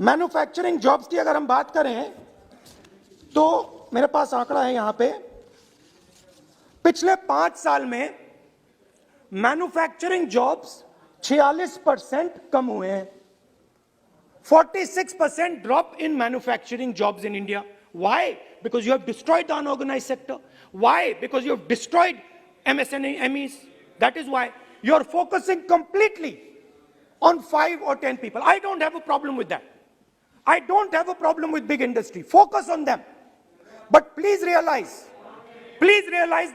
Manufacturing jobs की अगर हम बात करें तो मेरे पास आंकड़ा है यहां पे, पिछले 5 साल में मैन्युफैक्चरिंग जॉब्स 46% कम हुए हैं. 46% drop in manufacturing jobs in India. Why? Because you have destroyed the unorganized sector. Why? Because you have destroyed MSMEs. That is why you are focusing completely on 5 or 10 people. I don't have a problem with that. I don't have a problem with big industry. Focus on them. But please realize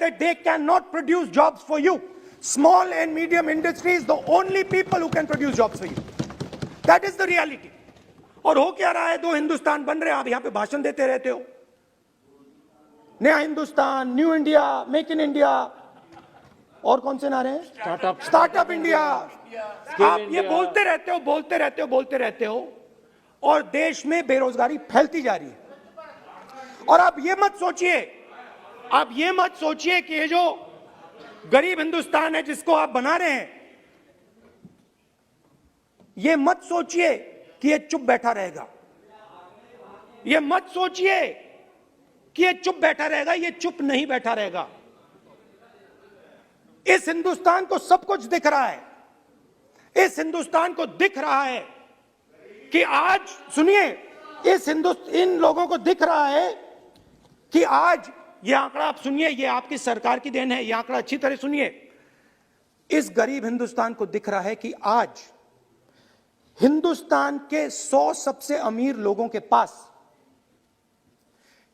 that they cannot produce jobs for you. Small and medium industry is the only people who can produce jobs for you. That is the reality. और हो क्या रहा है, 2 हिंदुस्तान बन रहे हैं. आप यहां पे भाषण देते रहते हो, नया Hindustan, new India, make in India, और कौन से नारे हैं, स्टार्टअप इंडिया. आप ये बोलते रहते हो और देश में बेरोजगारी फैलती जा रही है. और आप ये मत सोचिए कि ये जो गरीब हिंदुस्तान है जिसको आप बना रहे हैं, ये मत सोचिए कि ये चुप बैठा रहेगा. ये मत सोचिए कि ये चुप बैठा रहेगा. ये चुप नहीं बैठा रहेगा. इस हिंदुस्तान को सब कुछ दिख रहा है. इस हिंदुस्तान को दिख रहा है कि आज, सुनिए, इन लोगों को दिख रहा है कि आज, ये आंकड़ा आप सुनिए, ये आपकी सरकार की देन है, ये आंकड़ा अच्छी तरह सुनिए. इस गरीब हिंदुस्तान को दिख रहा है कि आज हिंदुस्तान के 100 सबसे अमीर लोगों के पास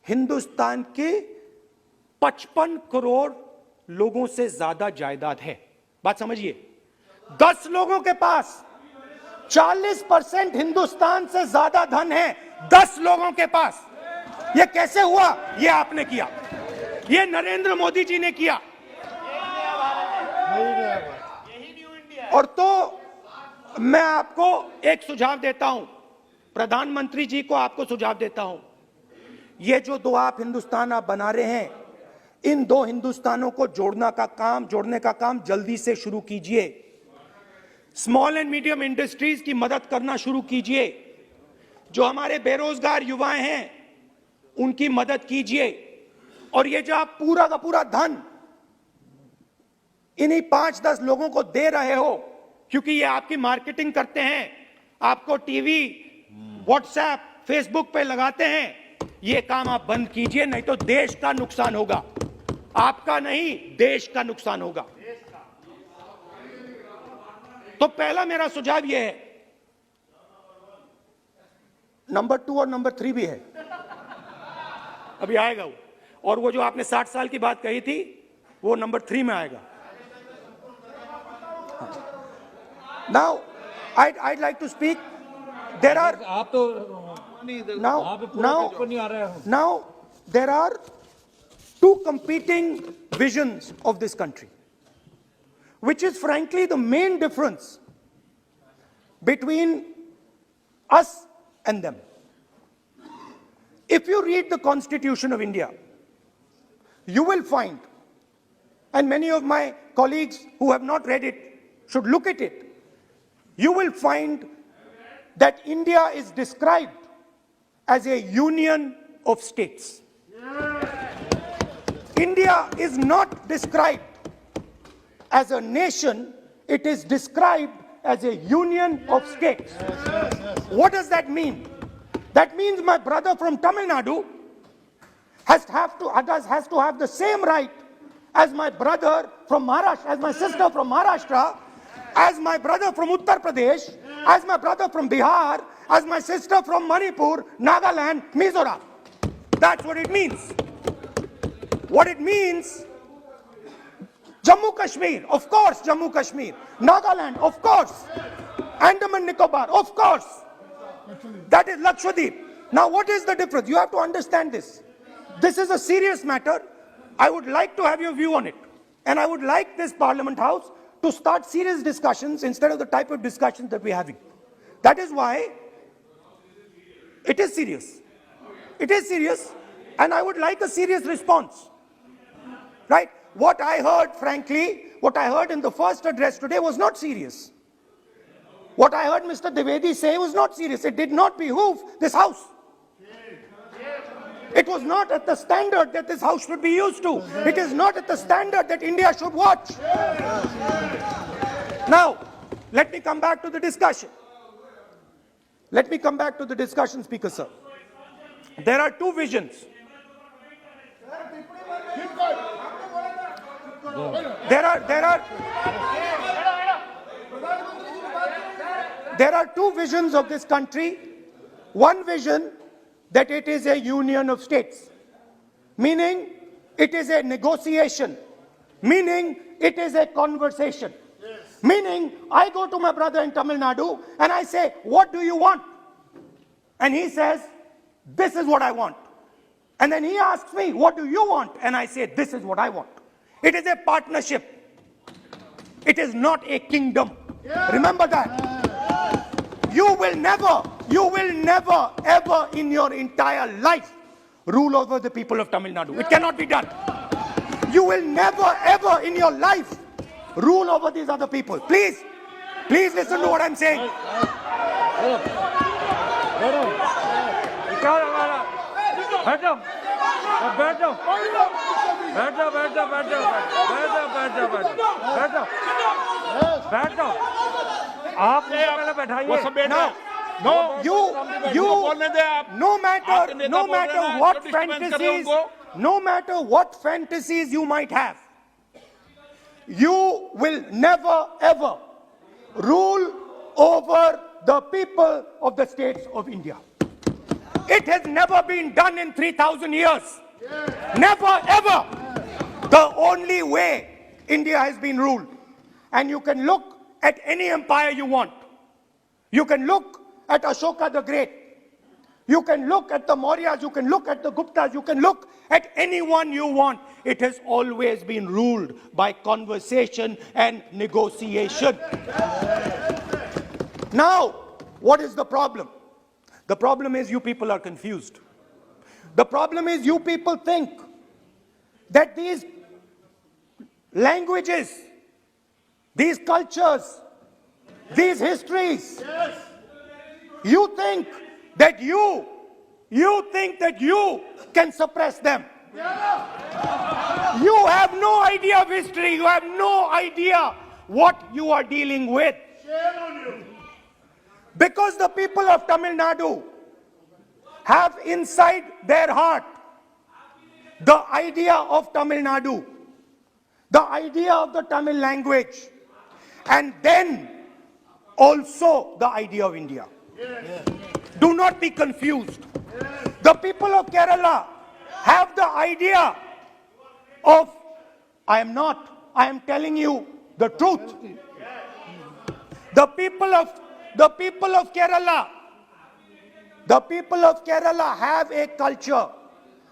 हिंदुस्तान के 55 करोड़ लोगों से ज्यादा जायदाद है. बात समझिए. 10 लोगों के पास 40% हिंदुस्तान से ज्यादा धन है. 10 लोगों के पास. यह कैसे हुआ? यह आपने किया. यह नरेंद्र मोदी जी ने किया. और तो मैं आपको एक सुझाव देता हूं, प्रधानमंत्री जी को आपको सुझाव देता हूं. ये जो 2 आप हिंदुस्तान आप बना रहे हैं, इन 2 हिंदुस्तानों को जोड़ने का काम जल्दी से शुरू कीजिए. स्मॉल एंड मीडियम इंडस्ट्रीज की मदद करना शुरू कीजिए. जो हमारे बेरोजगार युवाएं हैं उनकी मदद कीजिए. और ये जो आप पूरा का पूरा धन इन्हीं 5-10 लोगों को दे रहे हो, क्योंकि ये आपकी मार्केटिंग करते हैं, आपको टीवी, व्हाट्सएप, फेसबुक पे लगाते हैं, ये काम आप बंद कीजिए. नहीं तो देश का नुकसान होगा. आपका नहीं, देश का नुकसान होगा. तो पहला मेरा सुझाव यह है. नंबर 2 और नंबर 3 भी है, अभी आएगा वो. और वो जो आपने 60 साल की बात कही थी, वो नंबर 3 में आएगा. Now, I'd like to speak. There are now there are 2 competing visions of this country, which is frankly the main difference between us and them. If you read the Constitution of India, you will find, and many of my colleagues who have not read it should look at it, you will find that India is described as a union of states. India is not described as a nation, it is described as a union of states. What does that mean? That means my brother from Tamil Nadu has to have the same right as my brother from Maharashtra, as my sister from Maharashtra, as my brother from Uttar Pradesh, as my brother from Bihar, as my sister from Manipur, Nagaland, Mizoram. That's what it means. What it means, Jammu Kashmir, of course, Jammu Kashmir, Nagaland, of course, Andaman Nicobar, of course. That is Lakshadweep. Now what is the difference? You have to understand this. This is a serious matter. I would like to have your view on it. And I would like this Parliament House to start serious discussions instead of the type of discussions that we're having. That is why it is serious. It is serious, and I would like a serious response. Right? What I heard, frankly, what I heard in the first address today was not serious. What I heard Mr. Dwivedi say was not serious. It did not behoove this house. It was not at the standard that this house should be used to. It is not at the standard that India should watch. Now, let me come back to the discussion. Let me come back to the discussion, Speaker Sir. There are two visions. There are two visions of this country. One vision that it is a union of states, meaning it is a negotiation, meaning it is a conversation, meaning I go to my brother in Tamil Nadu and I say, what do you want? And he says, this is what I want. And then he asks me, what do you want? And I say, this is what I want. It is a partnership. It is not a kingdom. Remember that. You will never, ever in your entire life rule over the people of Tamil Nadu. It cannot be done. You will never, ever in your life rule over these other people. Please listen to what I'm saying. No matter what fantasies you might have, you will never ever rule over the people of the states of India. It has never been done in 3,000 years. Never ever. The only way India has been ruled. And you can look at any empire you want. You can look at Ashoka the Great. You can look at the Mauryas, you can look at the Guptas, you can look at anyone you want. It has always been ruled by conversation and negotiation. Now, what is the problem? The problem is you people are confused. The problem is you people think that these languages, these cultures, these histories, you think that you can suppress them. You have no idea of history. You have no idea what you are dealing with. Because the people of Tamil Nadu have inside their heart the idea of Tamil Nadu, the idea of the Tamil language, and then also the idea of India. Do not be confused. The people of Kerala have the idea of, I am telling you the truth. The people of Kerala have a culture.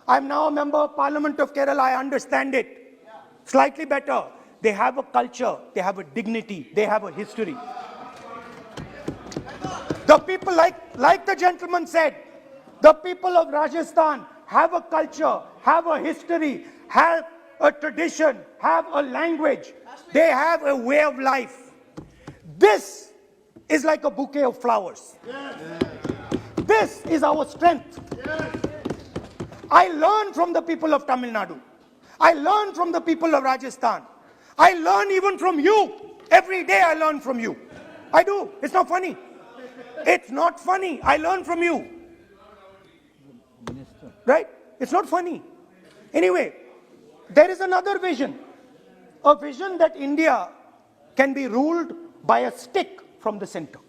I am now a member of Parliament of Kerala. I understand it slightly better. They have a culture, they have a dignity, they have a history. The people, like the gentleman said, the people of Rajasthan have a culture, have a history, have a tradition, have a language. They have a way of life. This is like a bouquet of flowers. This is our strength. I learn from the people of Tamil Nadu. I learn from the people of Rajasthan. I learn even from you. Every day I learn from you. I do. It's not funny. It's not funny. I learn from you. Right? It's not funny. Anyway, there is another vision. A vision that India can be ruled by a stick from the center.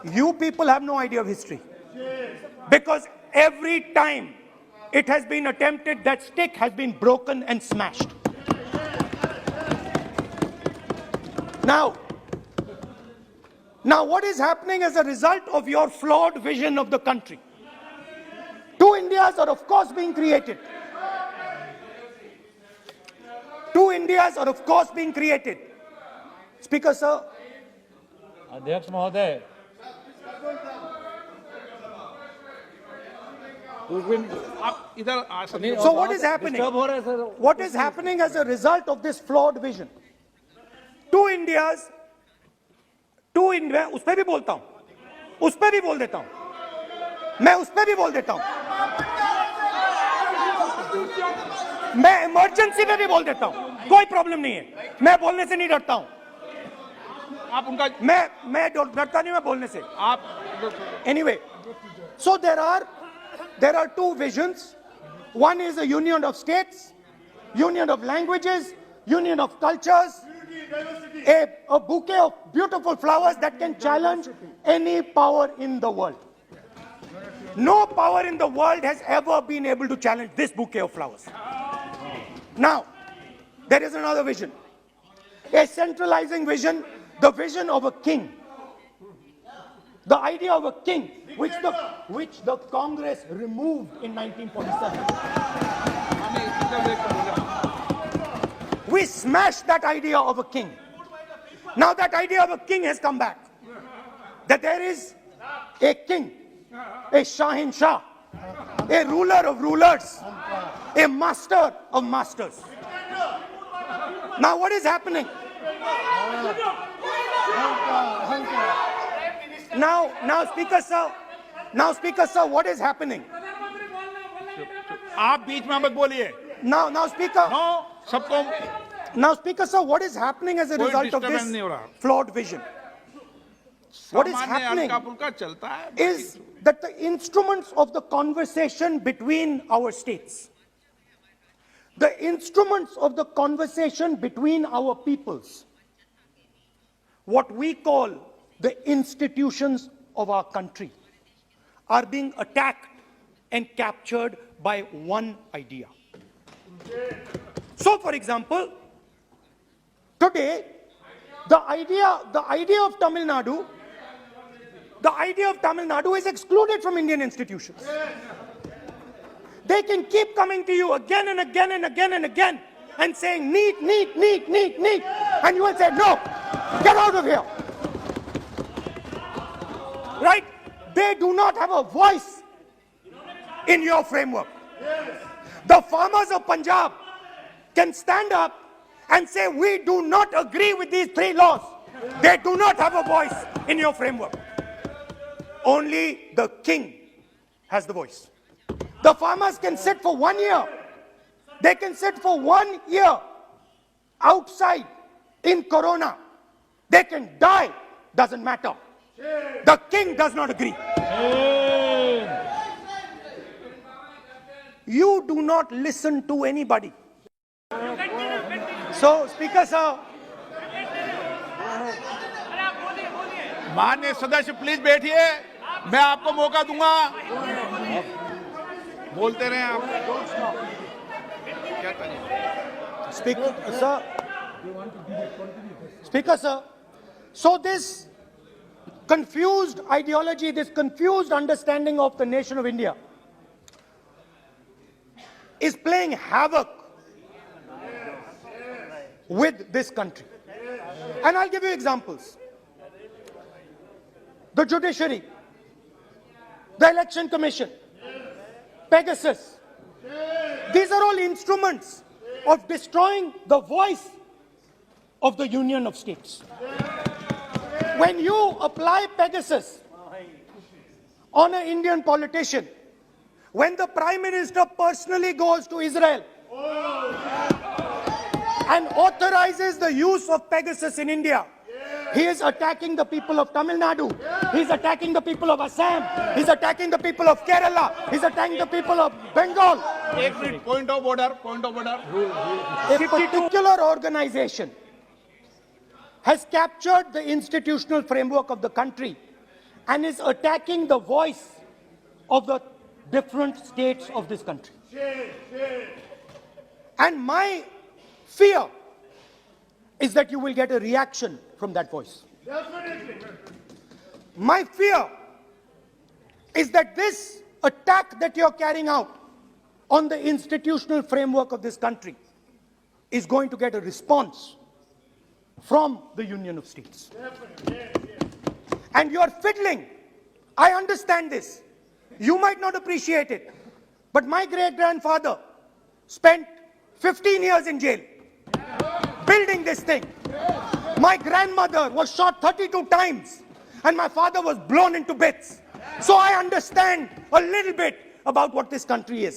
You people have no idea of history. Because every time it has been attempted, that stick has been broken and smashed. Now what is happening as a result of your flawed vision of the country? Two Indias are of course being created. Two Indias are of course being created. Speaker sir. Adhyaksh Mahoday. So what is happening? What is happening as a result of this flawed vision? Two Indias उस पर भी बोलता हूं, उस पर भी बोल देता हूं, मैं उस पर भी बोल देता हूं, मैं इमरजेंसी में भी बोल देता हूं, कोई प्रॉब्लम नहीं है, मैं बोलने से नहीं डरता हूं। आप उनका मैं डरता नहीं, मैं बोलने से। आप Anyway, so there are two visions. One is a union of states, union of languages, union of cultures, a bouquet of beautiful flowers that can challenge any power in the world. No power in the world has ever been able to challenge this bouquet of flowers. Now, there is another vision, a centralizing vision, the vision of a king. The idea of a king, which the Congress removed in 1947. We smashed that idea of a king. Now that idea of a king has come back. That there is a king, a Shahin Shah, a ruler of rulers, a master of masters. Now what is happening? Now, Speaker sir, what is happening? आप बीच में मत बोलिए। Now, Speaker. No, सबको Now, Speaker sir, what is happening as a कोई result of disturbance this नहीं हो रहा। flawed vision? What is सामान्य happening हल्का-फुल्का चलता है। is that the instruments of the conversation between our states, the instruments of the conversation between our peoples, what we call the institutions of our country, are being attacked and captured by one idea. So, for example, today, the idea of Tamil Nadu is excluded from Indian institutions. They can keep coming to you again and again and again and again and saying need, and you will say no, get out of here. Right? They do not have a voice in your framework. The farmers of Punjab can stand up and say, we do not agree with these 3 laws. They do not have a voice in your framework. Only the king has the voice. The farmers can sit for 1 year. They can sit for 1 year outside in Corona. They can die, doesn't matter. The king does not agree. You do not listen to anybody. So, Speaker sir, माननीय सदस्य please बैठिए, मैं आपको मौका दूंगा। बोलते रहे आप। क्या करें? Speaker sir, so this confused ideology, this confused understanding of the nation of India is playing havoc with this country. And I'll give you examples. The judiciary, the election commission, Pegasus, these are all instruments of destroying the voice of the Union of States. When you apply Pegasus on an Indian politician, when the Prime Minister personally goes to Israel and authorizes the use of Pegasus in India, he is attacking the people of Tamil Nadu, he is attacking the people of Assam, he is attacking the people of Kerala, he is attacking the people of Bengal. एक minute, point of order. A particular organization has captured the institutional framework of the country and is attacking the voice of the different states of this country. And my fear is that you will get a reaction from that voice. My fear is that this attack that you're carrying out on the institutional framework of this country is going to get a response from the Union of States. And you are fiddling. I understand this. You might not appreciate it. But my great-grandfather spent 15 years in jail building this thing. My grandmother was shot 32 times and my father was blown into bits. So I understand a little bit about what this country is.